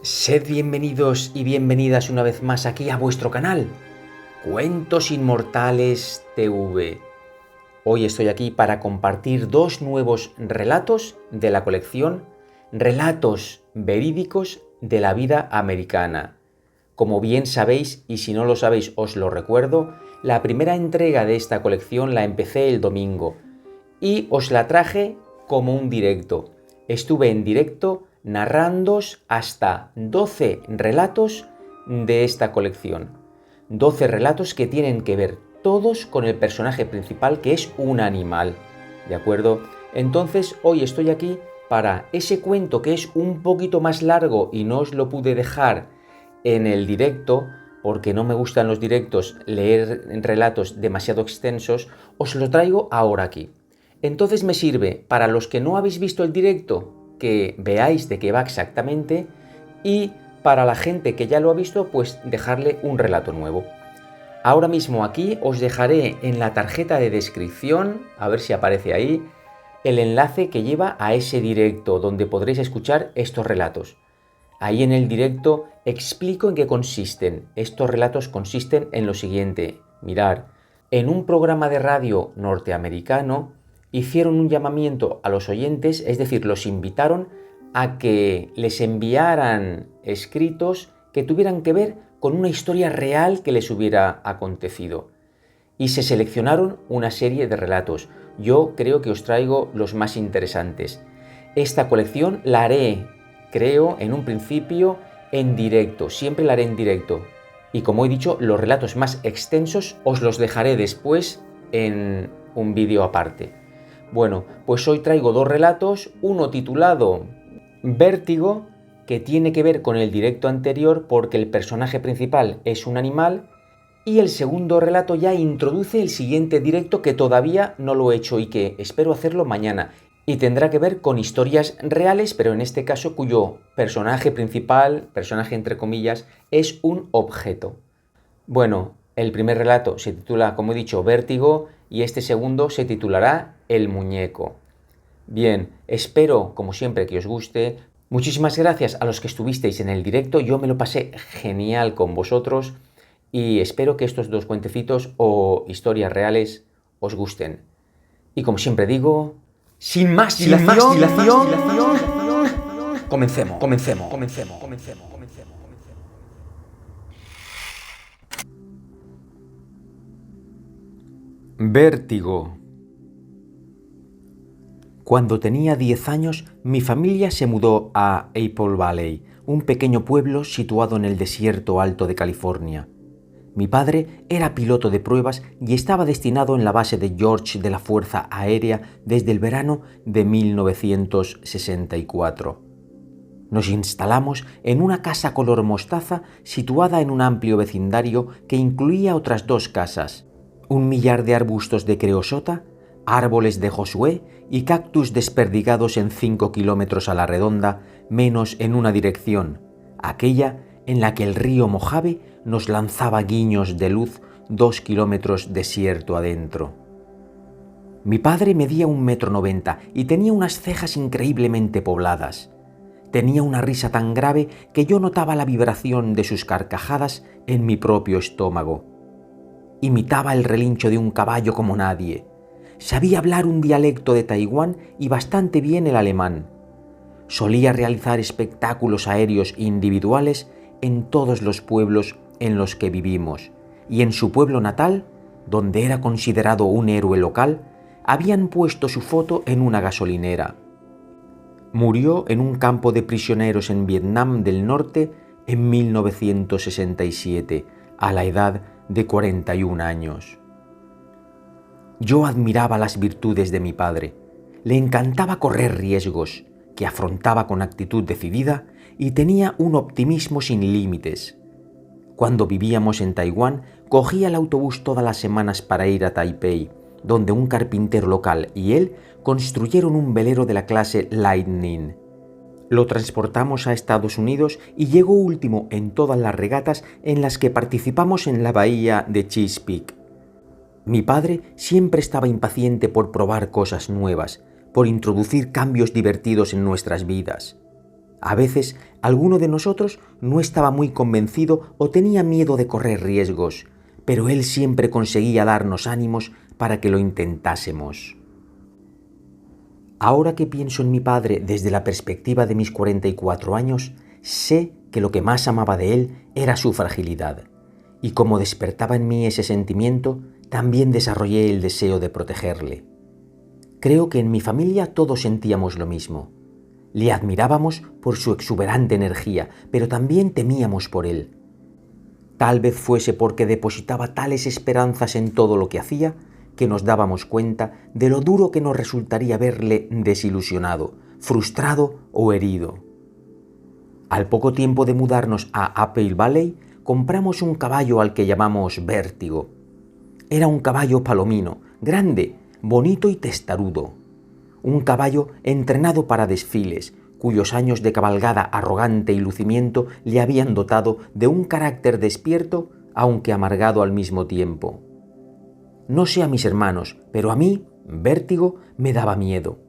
Sed bienvenidos y bienvenidas una vez más aquí a vuestro canal, Cuentos Inmortales TV. Hoy estoy aquí para compartir dos nuevos relatos de la colección Relatos Verídicos de la Vida Americana. Como bien sabéis, y si no lo sabéis os lo recuerdo, la primera entrega de esta colección la empecé el domingo y os la traje como un directo. Estuve en directo narrándoos hasta 12 relatos de esta colección. 12 relatos que tienen que ver todos con el personaje principal, que es un animal, ¿de acuerdo? Entonces hoy estoy aquí para ese cuento que es un poquito más largo y no os lo pude dejar en el directo porque no me gustan los directos leer relatos demasiado extensos. Os lo traigo ahora aquí. Entonces me sirve para los que no habéis visto el directo que veáis de qué va exactamente, y para la gente que ya lo ha visto, pues dejarle un relato nuevo. Ahora mismo aquí os dejaré en la tarjeta de descripción, a ver si aparece ahí, el enlace que lleva a ese directo donde podréis escuchar estos relatos. Ahí en el directo explico en qué consisten. Estos relatos consisten en lo siguiente. Mirad, en un programa de radio norteamericano hicieron un llamamiento a los oyentes, es decir, los invitaron a que les enviaran escritos que tuvieran que ver con una historia real que les hubiera acontecido. Y se seleccionaron una serie de relatos. Yo creo que os traigo los más interesantes. Esta colección la haré, creo, en un principio en directo. Siempre la haré en directo. Y como he dicho, los relatos más extensos os los dejaré después en un vídeo aparte. Bueno, pues hoy traigo dos relatos, uno titulado Vértigo, que tiene que ver con el directo anterior porque el personaje principal es un animal, y el segundo relato ya introduce el siguiente directo que todavía no lo he hecho y que espero hacerlo mañana, y tendrá que ver con historias reales, pero en este caso cuyo personaje principal, personaje entre comillas, es un objeto. Bueno, el primer relato se titula, como he dicho, Vértigo, y este segundo se titulará El muñeco. Bien, espero, como siempre, que os guste. Muchísimas gracias a los que estuvisteis en el directo, yo me lo pasé genial con vosotros y espero que estos dos cuentecitos o historias reales os gusten. Y como siempre digo, sin más dilación, comencemos. Vértigo. Cuando tenía 10 años, mi familia se mudó a Apple Valley, un pequeño pueblo situado en el desierto alto de California. Mi padre era piloto de pruebas y estaba destinado en la base de George de la Fuerza Aérea desde el verano de 1964. Nos instalamos en una casa color mostaza situada en un amplio vecindario que incluía otras dos casas, un millar de arbustos de creosota, árboles de Josué y cactus desperdigados en 5 kilómetros a la redonda, menos en una dirección, aquella en la que el río Mojave nos lanzaba guiños de luz 2 kilómetros desierto adentro. Mi padre medía 1,90 m y tenía unas cejas increíblemente pobladas. Tenía una risa tan grave que yo notaba la vibración de sus carcajadas en mi propio estómago. Imitaba el relincho de un caballo como nadie. Sabía hablar un dialecto de Taiwán y bastante bien el alemán. Solía realizar espectáculos aéreos individuales en todos los pueblos en los que vivimos, y en su pueblo natal, donde era considerado un héroe local, habían puesto su foto en una gasolinera. Murió en un campo de prisioneros en Vietnam del Norte en 1967, a la edad de 41 años. Yo admiraba las virtudes de mi padre. Le encantaba correr riesgos, que afrontaba con actitud decidida y tenía un optimismo sin límites. Cuando vivíamos en Taiwán, cogía el autobús todas las semanas para ir a Taipei, donde un carpintero local y él construyeron un velero de la clase Lightning. Lo transportamos a Estados Unidos y llegó último en todas las regatas en las que participamos en la bahía de Chesapeake. Mi padre siempre estaba impaciente por probar cosas nuevas, por introducir cambios divertidos en nuestras vidas. A veces, alguno de nosotros no estaba muy convencido o tenía miedo de correr riesgos, pero él siempre conseguía darnos ánimos para que lo intentásemos. Ahora que pienso en mi padre desde la perspectiva de mis 44 años, sé que lo que más amaba de él era su fragilidad. Y como despertaba en mí ese sentimiento, también desarrollé el deseo de protegerle. Creo que en mi familia todos sentíamos lo mismo. Le admirábamos por su exuberante energía, pero también temíamos por él. Tal vez fuese porque depositaba tales esperanzas en todo lo que hacía, que nos dábamos cuenta de lo duro que nos resultaría verle desilusionado, frustrado o herido. Al poco tiempo de mudarnos a Apple Valley, compramos un caballo al que llamamos Vértigo. Era un caballo palomino, grande, bonito y testarudo. Un caballo entrenado para desfiles, cuyos años de cabalgada arrogante y lucimiento le habían dotado de un carácter despierto, aunque amargado al mismo tiempo. No sé a mis hermanos, pero a mí, Vértigo me daba miedo.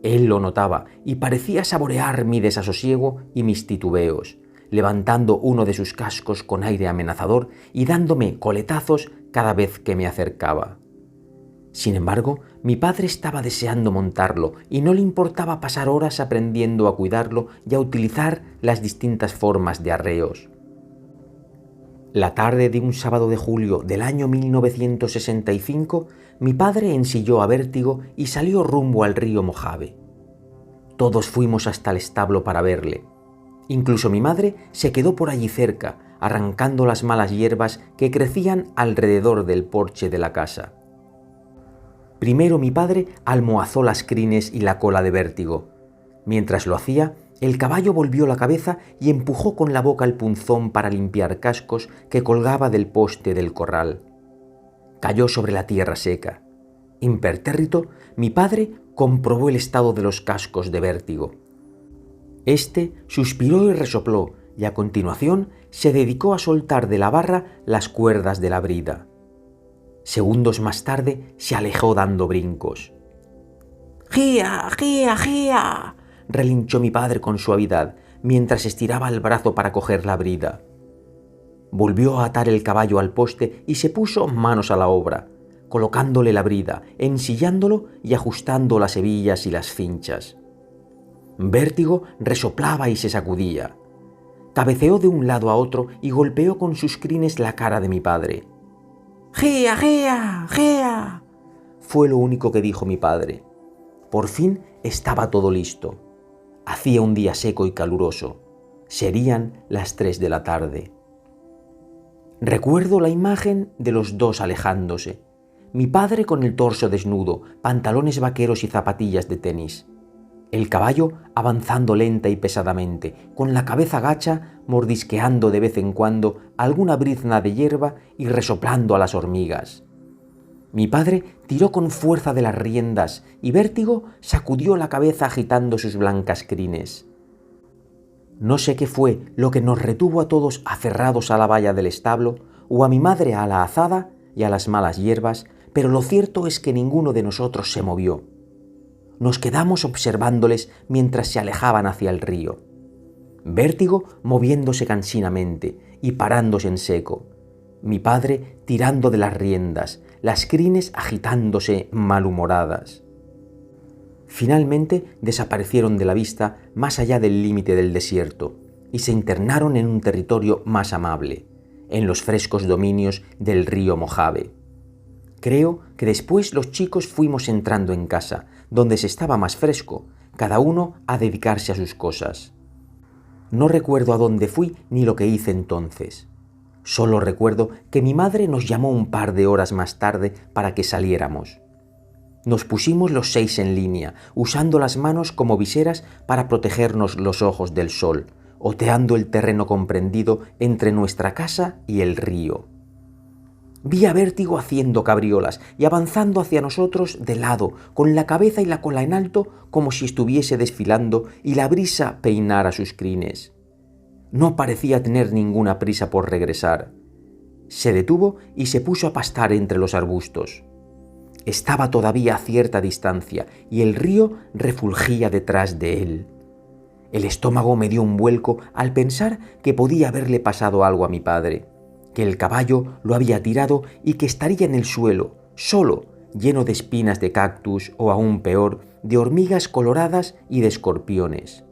Él lo notaba y parecía saborear mi desasosiego y mis titubeos, levantando uno de sus cascos con aire amenazador y dándome coletazos cada vez que me acercaba. Sin embargo, mi padre estaba deseando montarlo y no le importaba pasar horas aprendiendo a cuidarlo y a utilizar las distintas formas de arreos. La tarde de un sábado de julio del año 1965, mi padre ensilló a Vértigo y salió rumbo al río Mojave. Todos fuimos hasta el establo para verle. Incluso mi madre se quedó por allí cerca, arrancando las malas hierbas que crecían alrededor del porche de la casa. Primero mi padre almohazó las crines y la cola de Vértigo. Mientras lo hacía, el caballo volvió la cabeza y empujó con la boca el punzón para limpiar cascos que colgaba del poste del corral. Cayó sobre la tierra seca. Impertérrito, mi padre comprobó el estado de los cascos de Vértigo. Este suspiró y resopló, y a continuación se dedicó a soltar de la barra las cuerdas de la brida. Segundos más tarde se alejó dando brincos. ¡Gia, gia, gia!, relinchó mi padre con suavidad, mientras estiraba el brazo para coger la brida. Volvió a atar el caballo al poste y se puso manos a la obra, colocándole la brida, ensillándolo y ajustando las hebillas y las cinchas. Vértigo resoplaba y se sacudía. Cabeceó de un lado a otro y golpeó con sus crines la cara de mi padre. ¡Gia, gia, gia!, fue lo único que dijo mi padre. Por fin estaba todo listo. Hacía un día seco y caluroso. Serían las 3 de la tarde. Recuerdo la imagen de los dos alejándose. Mi padre con el torso desnudo, pantalones vaqueros y zapatillas de tenis. El caballo avanzando lenta y pesadamente, con la cabeza gacha, mordisqueando de vez en cuando alguna brizna de hierba y resoplando a las hormigas. Mi padre tiró con fuerza de las riendas y Vértigo sacudió la cabeza agitando sus blancas crines. No sé qué fue lo que nos retuvo a todos aferrados a la valla del establo o a mi madre a la azada y a las malas hierbas, pero lo cierto es que ninguno de nosotros se movió. Nos quedamos observándoles mientras se alejaban hacia el río. Vértigo moviéndose cansinamente y parándose en seco. Mi padre tirando de las riendas, las crines agitándose malhumoradas. Finalmente desaparecieron de la vista más allá del límite del desierto y se internaron en un territorio más amable, en los frescos dominios del río Mojave. Creo que después los chicos fuimos entrando en casa, donde se estaba más fresco, cada uno a dedicarse a sus cosas. No recuerdo a dónde fui ni lo que hice entonces. Solo recuerdo que mi madre nos llamó un par de horas más tarde para que saliéramos. Nos pusimos los 6 en línea, usando las manos como viseras para protegernos los ojos del sol, oteando el terreno comprendido entre nuestra casa y el río. Vi a Vértigo haciendo cabriolas y avanzando hacia nosotros de lado, con la cabeza y la cola en alto como si estuviese desfilando y la brisa peinara sus crines. No parecía tener ninguna prisa por regresar. Se detuvo y se puso a pastar entre los arbustos. Estaba todavía a cierta distancia y el río refulgía detrás de él. El estómago me dio un vuelco al pensar que podía haberle pasado algo a mi padre, que el caballo lo había tirado y que estaría en el suelo, solo, lleno de espinas de cactus o aún peor, de hormigas coloradas y de escorpiones.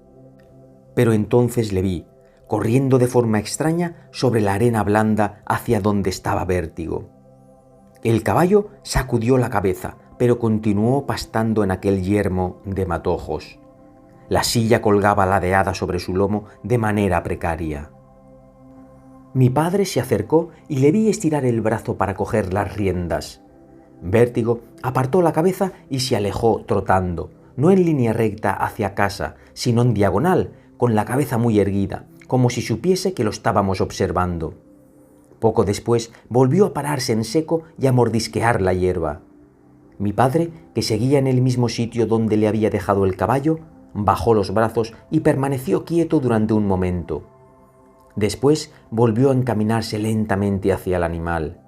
Pero entonces le vi, corriendo de forma extraña sobre la arena blanda hacia donde estaba Vértigo. El caballo sacudió la cabeza, pero continuó pastando en aquel yermo de matojos. La silla colgaba ladeada sobre su lomo de manera precaria. Mi padre se acercó y le vi estirar el brazo para coger las riendas. Vértigo apartó la cabeza y se alejó trotando, no en línea recta hacia casa, sino en diagonal, con la cabeza muy erguida, como si supiese que lo estábamos observando. Poco después volvió a pararse en seco y a mordisquear la hierba. Mi padre, que seguía en el mismo sitio donde le había dejado el caballo, bajó los brazos y permaneció quieto durante un momento. Después volvió a encaminarse lentamente hacia el animal.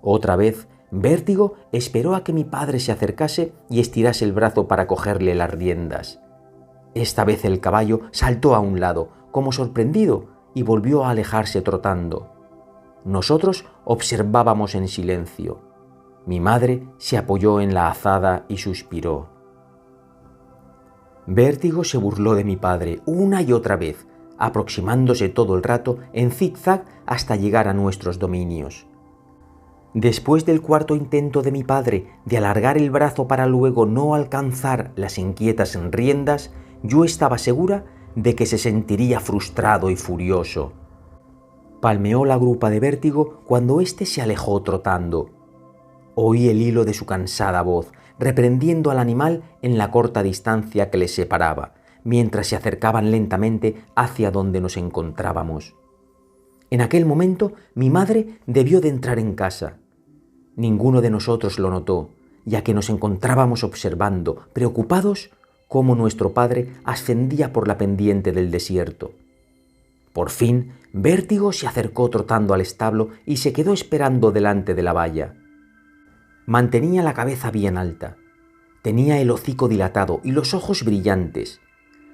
Otra vez, Vértigo esperó a que mi padre se acercase y estirase el brazo para cogerle las riendas. Esta vez el caballo saltó a un lado, como sorprendido, y volvió a alejarse trotando. Nosotros observábamos en silencio. Mi madre se apoyó en la azada y suspiró. Vértigo se burló de mi padre una y otra vez, aproximándose todo el rato en zigzag hasta llegar a nuestros dominios. Después del cuarto intento de mi padre de alargar el brazo para luego no alcanzar las inquietas riendas, yo estaba segura de que se sentiría frustrado y furioso. Palmeó la grupa de Vértigo cuando éste se alejó trotando. Oí el hilo de su cansada voz, reprendiendo al animal en la corta distancia que les separaba, mientras se acercaban lentamente hacia donde nos encontrábamos. En aquel momento mi madre debió de entrar en casa. Ninguno de nosotros lo notó, ya que nos encontrábamos observando, preocupados, cómo nuestro padre ascendía por la pendiente del desierto. Por fin, Vértigo se acercó trotando al establo y se quedó esperando delante de la valla. Mantenía la cabeza bien alta. Tenía el hocico dilatado y los ojos brillantes.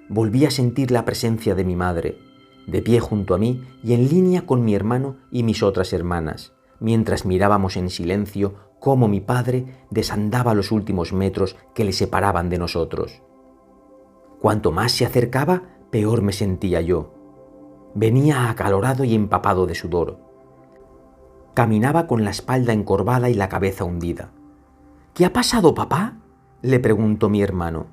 Volví a sentir la presencia de mi madre, de pie junto a mí y en línea con mi hermano y mis otras hermanas, mientras mirábamos en silencio cómo mi padre desandaba los últimos metros que le separaban de nosotros. Cuanto más se acercaba, peor me sentía yo. Venía acalorado y empapado de sudor. Caminaba con la espalda encorvada y la cabeza hundida. «¿Qué ha pasado, papá?», le preguntó mi hermano.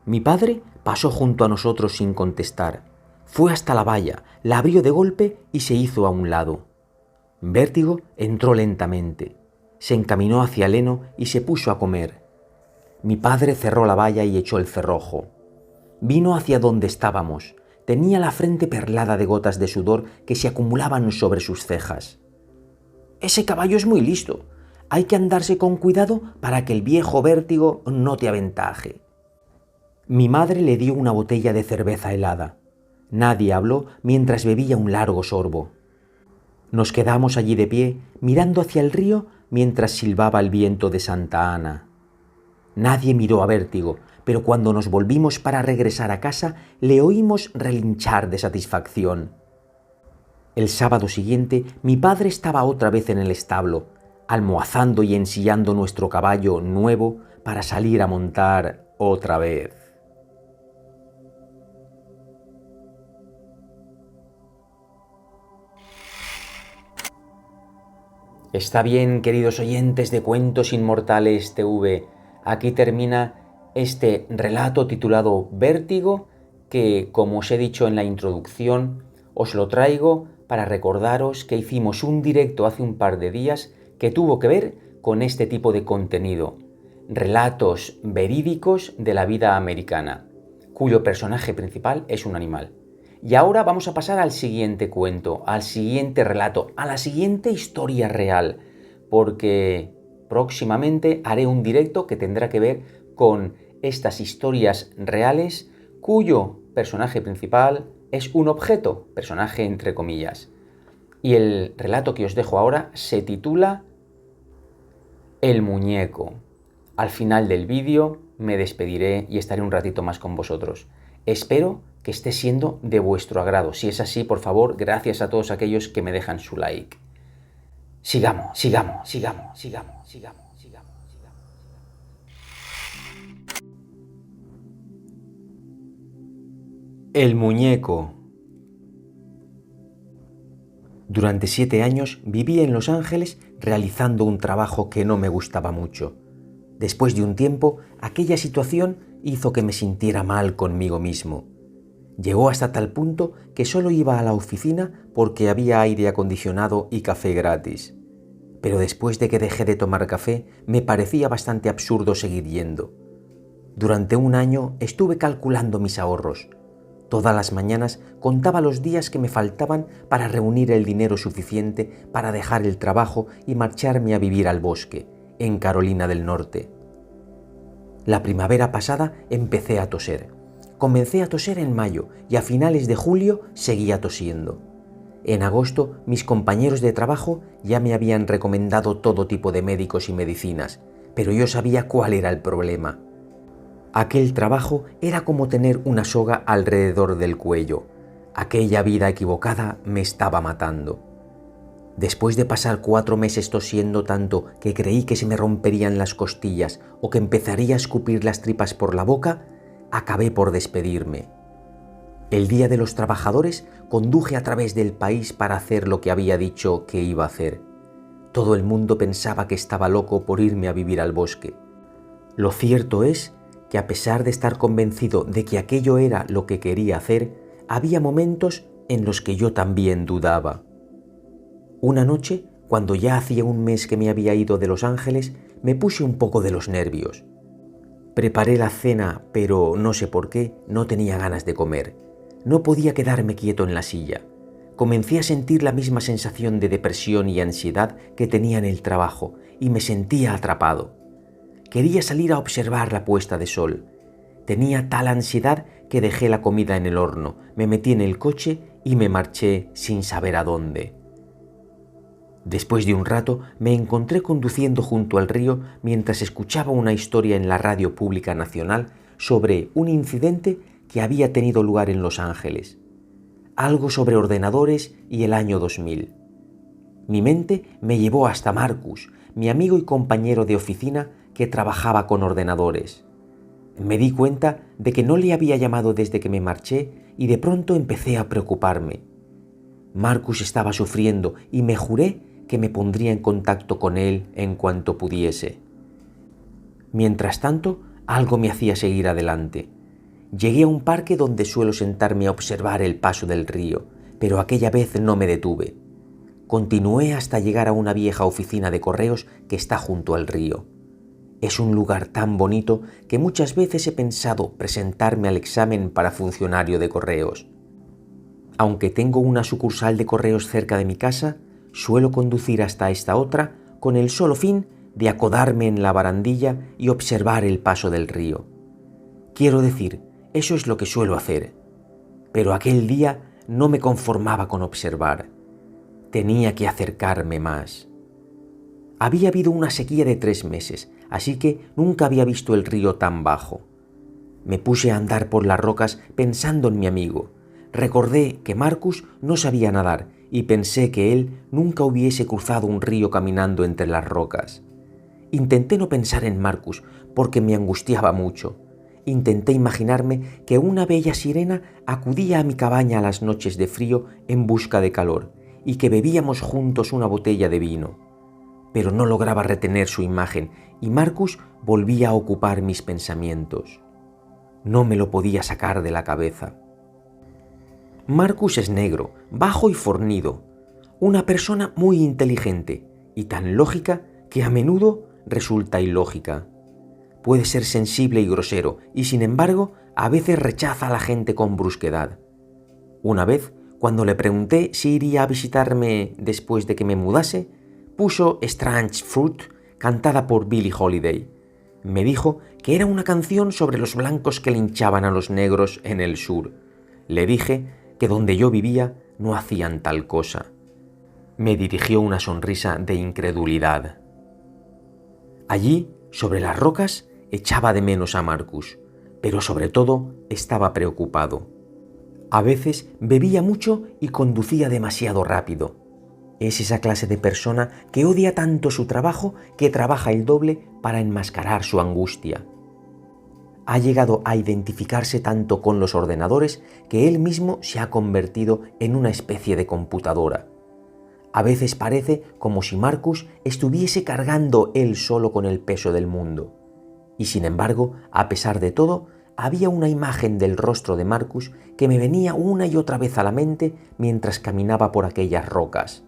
Mi padre pasó junto a nosotros sin contestar. Fue hasta la valla, la abrió de golpe y se hizo a un lado. Vértigo entró lentamente. Se encaminó hacia el heno y se puso a comer. Mi padre cerró la valla y echó el cerrojo. Vino hacia donde estábamos. Tenía la frente perlada de gotas de sudor que se acumulaban sobre sus cejas. «Ese caballo es muy listo. Hay que andarse con cuidado para que el viejo Vértigo no te aventaje». Mi madre le dio una botella de cerveza helada. Nadie habló mientras bebía un largo sorbo. Nos quedamos allí de pie, mirando hacia el río mientras silbaba el viento de Santa Ana. Nadie miró a Vértigo, pero cuando nos volvimos para regresar a casa, le oímos relinchar de satisfacción. El sábado siguiente, mi padre estaba otra vez en el establo, almohazando y ensillando nuestro caballo nuevo para salir a montar otra vez. Está bien, queridos oyentes de Cuentos Inmortales TV. Aquí termina este relato titulado Vértigo, que, como os he dicho en la introducción, os lo traigo para recordaros que hicimos un directo hace un par de días que tuvo que ver con este tipo de contenido. Relatos verídicos de la vida americana, cuyo personaje principal es un animal. Y ahora vamos a pasar al siguiente cuento, al siguiente relato, a la siguiente historia real, porque próximamente haré un directo que tendrá que ver con estas historias reales cuyo personaje principal es un objeto, personaje entre comillas. Y el relato que os dejo ahora se titula El muñeco. Al final del vídeo me despediré y estaré un ratito más con vosotros. Espero que esté siendo de vuestro agrado. Si es así, por favor, gracias a todos aquellos que me dejan su like. Sigamos. El muñeco. Durante 7 años viví en Los Ángeles realizando un trabajo que no me gustaba mucho. Después de un tiempo, aquella situación hizo que me sintiera mal conmigo mismo. Llegó hasta tal punto que solo iba a la oficina porque había aire acondicionado y café gratis. Pero después de que dejé de tomar café, me parecía bastante absurdo seguir yendo. Durante un año estuve calculando mis ahorros. Todas las mañanas contaba los días que me faltaban para reunir el dinero suficiente para dejar el trabajo y marcharme a vivir al bosque, en Carolina del Norte. La primavera pasada empecé a toser. Comencé a toser en mayo y a finales de julio seguía tosiendo. En agosto mis compañeros de trabajo ya me habían recomendado todo tipo de médicos y medicinas, pero yo sabía cuál era el problema. Aquel trabajo era como tener una soga alrededor del cuello. Aquella vida equivocada me estaba matando. Después de pasar 4 meses tosiendo tanto que creí que se me romperían las costillas o que empezaría a escupir las tripas por la boca, acabé por despedirme. El Día de los Trabajadores conduje a través del país para hacer lo que había dicho que iba a hacer. Todo el mundo pensaba que estaba loco por irme a vivir al bosque. Lo cierto es que a pesar de estar convencido de que aquello era lo que quería hacer, había momentos en los que yo también dudaba. Una noche, cuando ya hacía un mes que me había ido de Los Ángeles, me puse un poco de los nervios. Preparé la cena, pero no sé por qué, no tenía ganas de comer. No podía quedarme quieto en la silla. Comencé a sentir la misma sensación de depresión y ansiedad que tenía en el trabajo y me sentía atrapado. Quería salir a observar la puesta de sol. Tenía tal ansiedad que dejé la comida en el horno, me metí en el coche y me marché sin saber a dónde. Después de un rato me encontré conduciendo junto al río mientras escuchaba una historia en la radio pública nacional sobre un incidente que había tenido lugar en Los Ángeles. Algo sobre ordenadores y el año 2000. Mi mente me llevó hasta Marcus, mi amigo y compañero de oficina que trabajaba con ordenadores. Me di cuenta de que no le había llamado desde que me marché y de pronto empecé a preocuparme. Marcus estaba sufriendo y me juré que me pondría en contacto con él en cuanto pudiese. Mientras tanto, algo me hacía seguir adelante. Llegué a un parque donde suelo sentarme a observar el paso del río, pero aquella vez no me detuve. Continué hasta llegar a una vieja oficina de correos que está junto al río. Es un lugar tan bonito que muchas veces he pensado presentarme al examen para funcionario de correos. Aunque tengo una sucursal de correos cerca de mi casa, suelo conducir hasta esta otra con el solo fin de acodarme en la barandilla y observar el paso del río. Quiero decir, eso es lo que suelo hacer. Pero aquel día no me conformaba con observar. Tenía que acercarme más. Había habido una sequía de 3 meses, así que nunca había visto el río tan bajo. Me puse a andar por las rocas pensando en mi amigo. Recordé que Marcus no sabía nadar y pensé que él nunca hubiese cruzado un río caminando entre las rocas. Intenté no pensar en Marcus porque me angustiaba mucho. Intenté imaginarme que una bella sirena acudía a mi cabaña a las noches de frío en busca de calor y que bebíamos juntos una botella de vino. Pero no lograba retener su imagen y Marcus volvía a ocupar mis pensamientos. No me lo podía sacar de la cabeza. Marcus es negro, bajo y fornido, una persona muy inteligente y tan lógica que a menudo resulta ilógica. Puede ser sensible y grosero y, sin embargo, a veces rechaza a la gente con brusquedad. Una vez, cuando le pregunté si iría a visitarme después de que me mudase, puso Strange Fruit, cantada por Billie Holiday. Me dijo que era una canción sobre los blancos que linchaban a los negros en el sur. Le dije que donde yo vivía no hacían tal cosa. Me dirigió una sonrisa de incredulidad. Allí, sobre las rocas, echaba de menos a Marcus, pero sobre todo estaba preocupado. A veces bebía mucho y conducía demasiado rápido. Es esa clase de persona que odia tanto su trabajo que trabaja el doble para enmascarar su angustia. Ha llegado a identificarse tanto con los ordenadores que él mismo se ha convertido en una especie de computadora. A veces parece como si Marcus estuviese cargando él solo con el peso del mundo. Y sin embargo, a pesar de todo, había una imagen del rostro de Marcus que me venía una y otra vez a la mente mientras caminaba por aquellas rocas.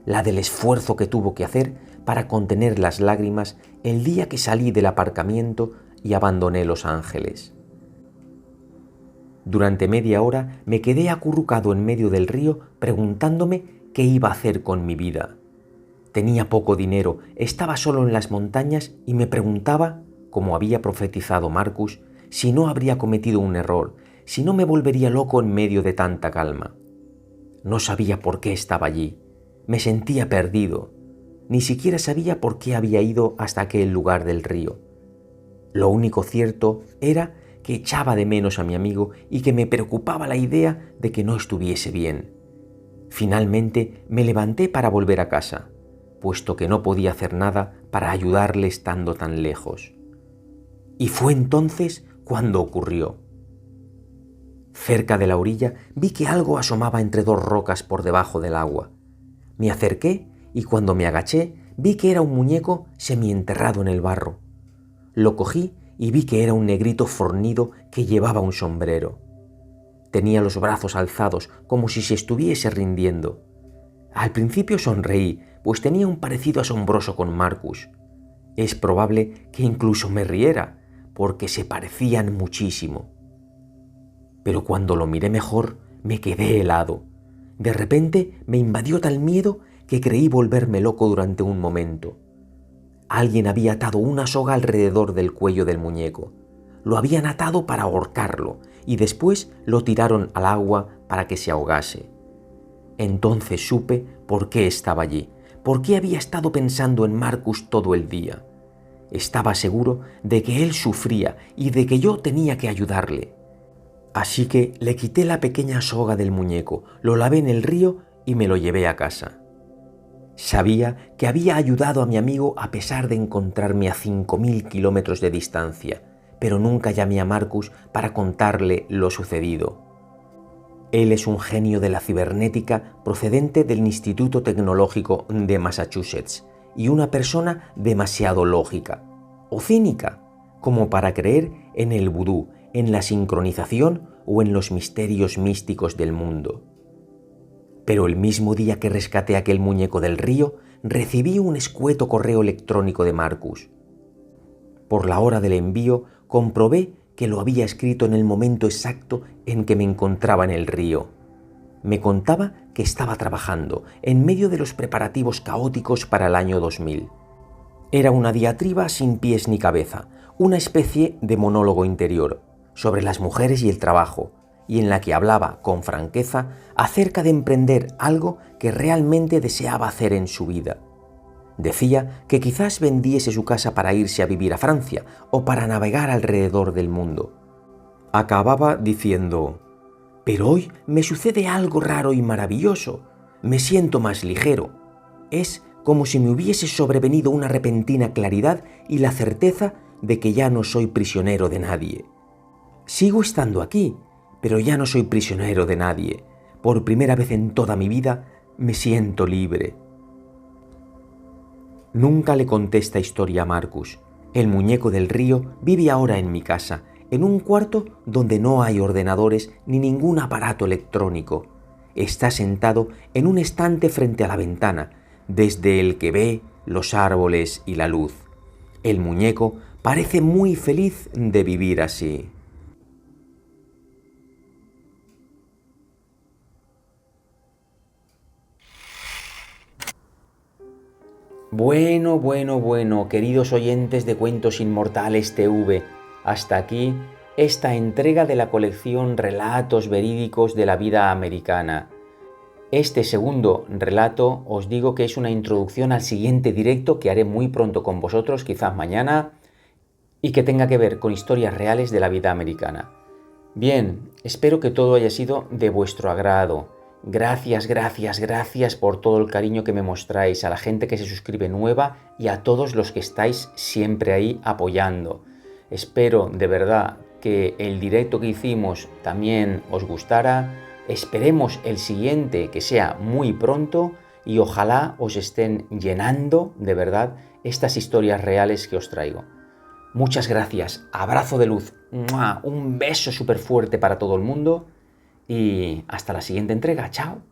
La del esfuerzo que tuvo que hacer para contener las lágrimas el día que salí del aparcamiento y abandoné Los Ángeles. Durante media hora me quedé acurrucado en medio del río preguntándome qué iba a hacer con mi vida. Tenía poco dinero, estaba solo en las montañas y me preguntaba, como había profetizado Marcus, si no habría cometido un error, si no me volvería loco en medio de tanta calma. No sabía por qué estaba allí, me sentía perdido, ni siquiera sabía por qué había ido hasta aquel lugar del río. Lo único cierto era que echaba de menos a mi amigo y que me preocupaba la idea de que no estuviese bien. Finalmente me levanté para volver a casa, puesto que no podía hacer nada para ayudarle estando tan lejos. Y fue entonces cuando ocurrió. Cerca de la orilla vi que algo asomaba entre dos rocas por debajo del agua. Me acerqué y cuando me agaché vi que era un muñeco semienterrado en el barro. Lo cogí y vi que era un negrito fornido que llevaba un sombrero. Tenía los brazos alzados como si se estuviese rindiendo. Al principio sonreí, pues tenía un parecido asombroso con Marcus. Es probable que incluso me riera, porque se parecían muchísimo. Pero cuando lo miré mejor, me quedé helado. De repente me invadió tal miedo que creí volverme loco durante un momento. Alguien había atado una soga alrededor del cuello del muñeco. Lo habían atado para ahorcarlo y después lo tiraron al agua para que se ahogase. Entonces supe por qué estaba allí, por qué había estado pensando en Marcus todo el día. Estaba seguro de que él sufría y de que yo tenía que ayudarle. Así que le quité la pequeña soga del muñeco, lo lavé en el río y me lo llevé a casa. Sabía que había ayudado a mi amigo a pesar de encontrarme a 5.000 kilómetros de distancia, pero nunca llamé a Marcus para contarle lo sucedido. Él es un genio de la cibernética procedente del Instituto Tecnológico de Massachusetts y una persona demasiado lógica o cínica como para creer en el vudú, en la sincronización o en los misterios místicos del mundo. Pero el mismo día que rescaté aquel muñeco del río, recibí un escueto correo electrónico de Marcus. Por la hora del envío, comprobé que lo había escrito en el momento exacto en que me encontraba en el río. Me contaba que estaba trabajando en medio de los preparativos caóticos para el año 2000. Era una diatriba sin pies ni cabeza, una especie de monólogo interior sobre las mujeres y el trabajo, y en la que hablaba con franqueza acerca de emprender algo que realmente deseaba hacer en su vida. Decía que quizás vendiese su casa para irse a vivir a Francia o para navegar alrededor del mundo. Acababa diciendo: «Pero hoy me sucede algo raro y maravilloso. Me siento más ligero. Es como si me hubiese sobrevenido una repentina claridad y la certeza de que ya no soy prisionero de nadie. Sigo estando aquí, pero ya no soy prisionero de nadie. Por primera vez en toda mi vida me siento libre». Nunca le conté esta historia a Marcus. El muñeco del río vive ahora en mi casa, en un cuarto donde no hay ordenadores ni ningún aparato electrónico. Está sentado en un estante frente a la ventana, desde el que ve los árboles y la luz. El muñeco parece muy feliz de vivir así. Bueno, queridos oyentes de Cuentos Inmortales TV, hasta aquí esta entrega de la colección Relatos Verídicos de la Vida Americana. Este segundo relato os digo que es una introducción al siguiente directo que haré muy pronto con vosotros, quizás mañana, y que tenga que ver con historias reales de la vida americana. Bien, espero que todo haya sido de vuestro agrado. Gracias, gracias, gracias por todo el cariño que me mostráis, a la gente que se suscribe nueva y a todos los que estáis siempre ahí apoyando. Espero de verdad que el directo que hicimos también os gustara. Esperemos el siguiente que sea muy pronto y ojalá os estén llenando de verdad estas historias reales que os traigo. Muchas gracias, abrazo de luz, ¡mua! Un beso súper fuerte para todo el mundo y hasta la siguiente entrega, chao.